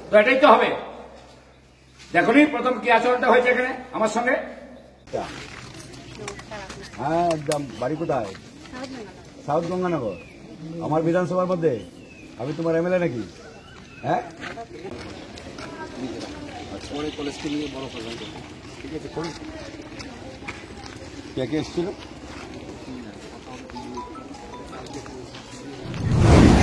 তো এটাই তো হবে। দেখুনি প্রথম কি আচরণটা হয়েছে এখানে আমার সঙ্গে। হ্যাঁ একদম। বাড়ি কোথায়? সাউথ গঙ্গানগর। আমার বিধানসভার মধ্যে। আমি তোমার এমএলএ নাকি? হ্যাঁ ঠিক আছে করুন। কে কে এসেছিল?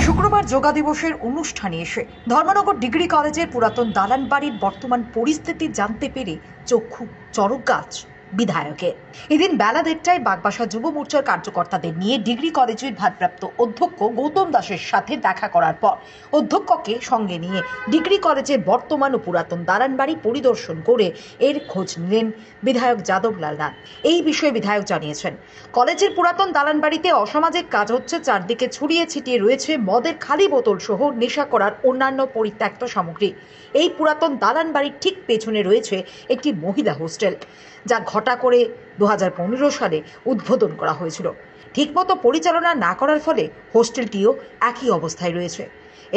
শুক্রবার যোগা দিবসের অনুষ্ঠানে এসে ধর্মনগর ডিগ্রি কলেজের পুরাতন দালান বাড়ির বর্তমান পরিস্থিতি জানতে পেরে চক্ষু চড়ক গাছ বিধায়কের। এদিন বেলা 1:30টায় বাগবাসা যুব মোর্চার কার্যকর্তাদের নিয়ে ডিগ্রি কলেজের ভারপ্রাপ্ত অধ্যক্ষ গৌতম দাসের সাথে দেখা করার পর অধ্যক্ষকে সঙ্গে নিয়ে ডিগ্রি কলেজের বর্তমান ও পুরাতন দালান বাড়ি পরিদর্শন করে এর খোঁজ নিলেন বিধায়ক যাদবলাল নাথ। এই বিষয়ে বিধায়ক জানিয়েছেন, কলেজের পুরাতন দালান বাড়িতে অসামাজিক কাজ হচ্ছে, চারদিকে ছড়িয়ে ছিটিয়ে রয়েছে মদের খালি বোতল সহ নেশা করার অন্যান্য পরিত্যক্ত সামগ্রী। এই পুরাতন দালান বাড়ির ঠিক পেছনে রয়েছে একটি মহিলা হোস্টেল, যা ঘটা করে 2015 সালে উদ্বোধন করা হয়েছিল। ঠিকমতো পরিচালনা না করার ফলে হোস্টেলটিও একই অবস্থায় রয়েছে।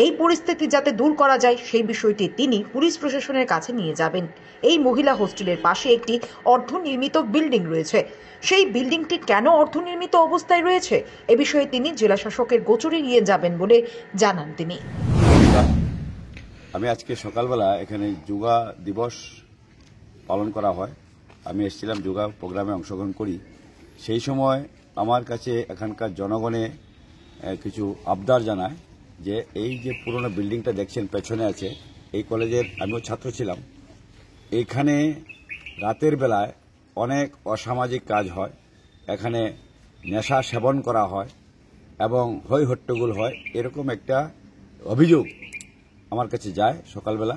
এই পরিস্থিতি যাতে দূর করা যায় সেই বিষয়টি তিনি পুলিশ প্রশাসনের কাছে নিয়ে যাবেন। এই মহিলা হোস্টেলের পাশে একটি অর্ধনির্মিত বিল্ডিং রয়েছে, সেই বিল্ডিংটি কেন অর্ধনির্মিত অবস্থায় রয়েছে এ বিষয়ে তিনি জেলা শাসকের গোচরে নিয়ে যাবেন বলে জানান তিনি। আমি আজকে সকালবেলা এখানে যোগা দিবস পালন করা হয়, আমি এসেছিলাম যোগা প্রোগ্রামে অংশগ্রহণ করি। সেই সময় আমার কাছে এখানকার জনগণে কিছু আবদার জানায় যে এই যে পুরনো বিল্ডিংটা দেখছেন পেছনে আছে, এই কলেজের আমিও ছাত্র ছিলাম। এখানে রাতের বেলায় অনেক অসামাজিক কাজ হয়, এখানে নেশা সেবন করা হয় এবং হই হট্টগোল হয়, এরকম একটা অভিযোগ আমার কাছে যায় সকালবেলা।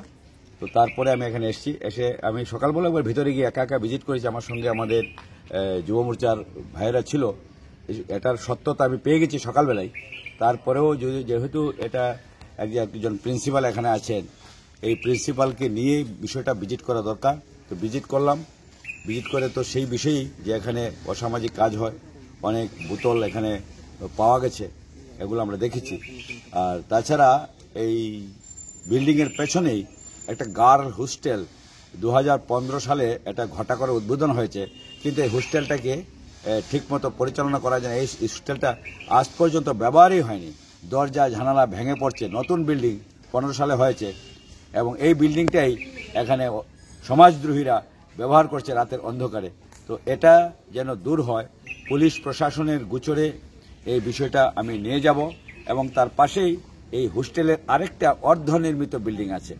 তো তারপরে আমি এখানে এসে আমি সকালবেলা একবার ভিতরে গিয়ে একা একা ভিজিট করেছি। আমার সঙ্গে আমাদের যুব মোর্চার ভাইয়েরা ছিল, এটার সত্যতা আমি পেয়ে গেছি সকালবেলায়। তারপরেও যেহেতু এটা একজন প্রিন্সিপাল এখানে আছেন, এই প্রিন্সিপালকে নিয়ে বিষয়টা ভিজিট করা দরকার। তো ভিজিট করলাম, ভিজিট করে তো সেই বিষয়েই যে এখানে অসামাজিক কাজ হয়, অনেক বোতল এখানে পাওয়া গেছে, এগুলো আমরা দেখেছি। আর তাছাড়া এই বিল্ডিংয়ের পেছনেই একটা গার্ল হোস্টেল 2015 সালে এটা ঘটা করে উদ্বোধন হয়েছে, কিন্তু এই হোস্টেলটাকে ঠিকমতো পরিচালনা করা যায়। এই হোস্টেলটা আজ পর্যন্ত ব্যবহারই হয়নি, দরজা জানালা ভেঙে পড়ছে। নতুন বিল্ডিং 15 সালে হয়েছে এবং এই বিল্ডিংটাই এখানে সমাজদ্রোহীরা ব্যবহার করছে রাতের অন্ধকারে। তো এটা যেন দূর হয়, পুলিশ প্রশাসনের গোচরে এই বিষয়টা আমি নিয়ে যাব। এবং তার পাশেই এই হোস্টেলের আরেকটা অর্ধনির্মিত বিল্ডিং আছে।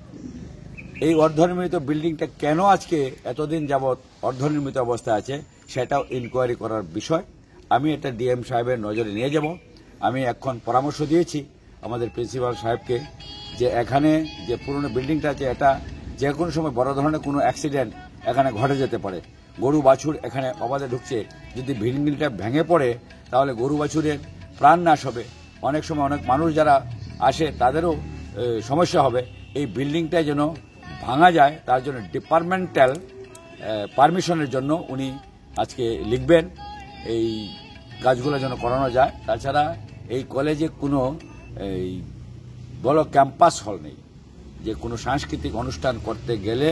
এই অর্ধনির্মিত বিল্ডিংটা কেন আজকে এতদিন যাবৎ অর্ধনির্মিত অবস্থায় আছে সেটাও ইনকোয়ারি করার বিষয়। আমি এটা ডিএম সাহেবের নজরে নিয়ে যাব। আমি এখন পরামর্শ দিয়েছি আমাদের প্রিন্সিপাল সাহেবকে যে এখানে যে পুরনো বিল্ডিংটা আছে, এটা যে কোনো সময় বড় ধরনের কোনো অ্যাক্সিডেন্ট এখানে ঘটে যেতে পারে। গরু বাছুর এখানে অবাধে ঢুকছে, যদি বিল্ডিংটা ভেঙে পড়ে তাহলে গরু বাছুরের প্রাণ নাশ হবে। অনেক সময় অনেক মানুষ যারা আসে তাদেরও সমস্যা হবে। এই বিল্ডিংটা যেন ভাঙা যায় তার জন্য ডিপার্টমেন্টাল পারমিশনের জন্য উনি আজকে লিখবেন, এই কাজগুলো যেন করানো যায়। তাছাড়া এই কলেজে কোনো বড় ক্যাম্পাস হল নেই, যে কোনো সাংস্কৃতিক অনুষ্ঠান করতে গেলে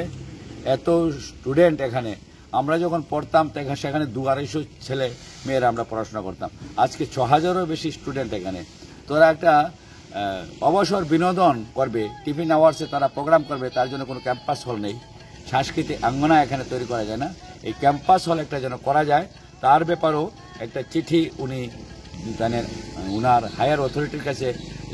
এত স্টুডেন্ট এখানে, আমরা যখন পড়তাম সেখানে 200-250 ছেলে মেয়েরা আমরা পড়াশোনা করতাম, আজকে 6000-এরও বেশি স্টুডেন্ট এখানে। তোরা একটা অবসর বিনোদন করবে, টিফিন আওয়ার্সে তারা প্রোগ্রাম করবে, তার জন্য কোনো ক্যাম্পাস হল নেই, সাংস্কৃতিক আঙ্গনা এখানে তৈরি করা যায় না। এই ক্যাম্পাস হল একটা যেন করা যায়, তার ব্যাপারেও একটা চিঠি উনি উনার হায়ার অথরিটির কাছে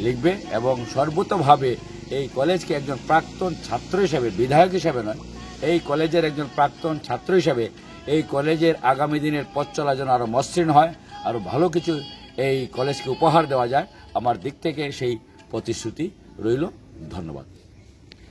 লিখবে এবং সর্বতভাবে এই কলেজকে একজন প্রাক্তন ছাত্র হিসেবে, বিধায়ক হিসেবে নয়, এই কলেজের একজন প্রাক্তন ছাত্র হিসেবে এই কলেজের আগামী দিনের পথ চলা যেন আরও মসৃণ হয়, আরও ভালো কিছু এই কলেজকে উপহার দেওয়া যায়, আমার দিক থেকে সেই প্রতিশ্রুতি রইল। ধন্যবাদ।